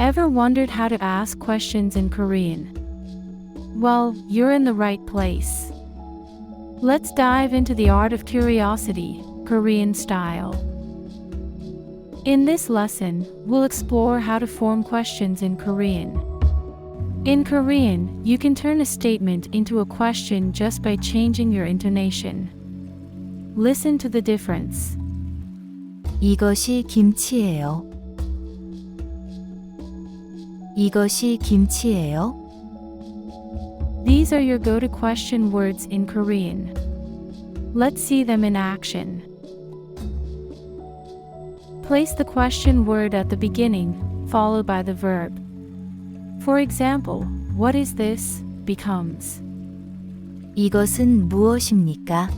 Ever wondered how to ask questions in Korean? Well, you're in the right place. Let's dive into the art of curiosity, Korean style. In this lesson, we'll explore how to form questions in Korean. In Korean, you can turn a statement into a question just by changing your intonation. Listen to the difference. 이것이 김치예요. 이것이 김치예요? These are your go-to question words in Korean. Let's see them in action. Place the question word at the beginning, followed by the verb. For example, what is this becomes. 이것은 무엇입니까?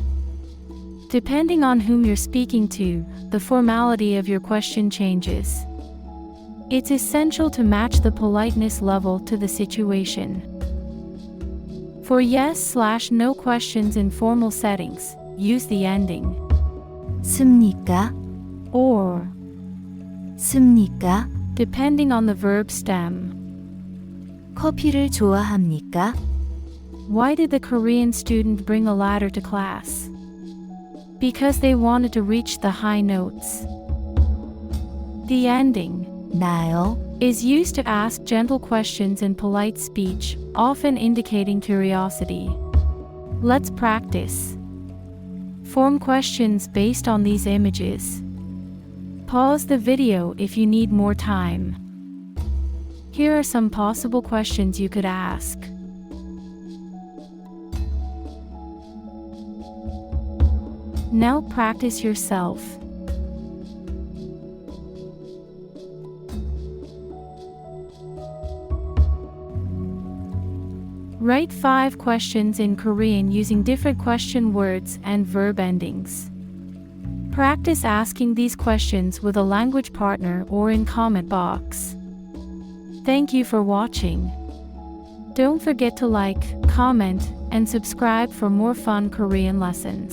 Depending on whom you're speaking to, the formality of your question changes. It's essential to match the politeness level to the situation. For yes/no questions in formal settings, use the ending 습니까? or 습니까? depending on the verb stem. 커피를 좋아합니까? Why did the Korean student bring a ladder to class? Because they wanted to reach the high notes. The ending 나요? is used to ask gentle questions in polite speech, often indicating curiosity. Let's practice. Form questions based on these images. Pause the video if you need more time. Here are some possible questions you could ask. Now practice yourself. Write 5 questions in Korean using different question words and verb endings. Practice asking these questions with a language partner or in comment box. Thank you for watching. Don't forget to like, comment, and subscribe for more fun Korean lessons.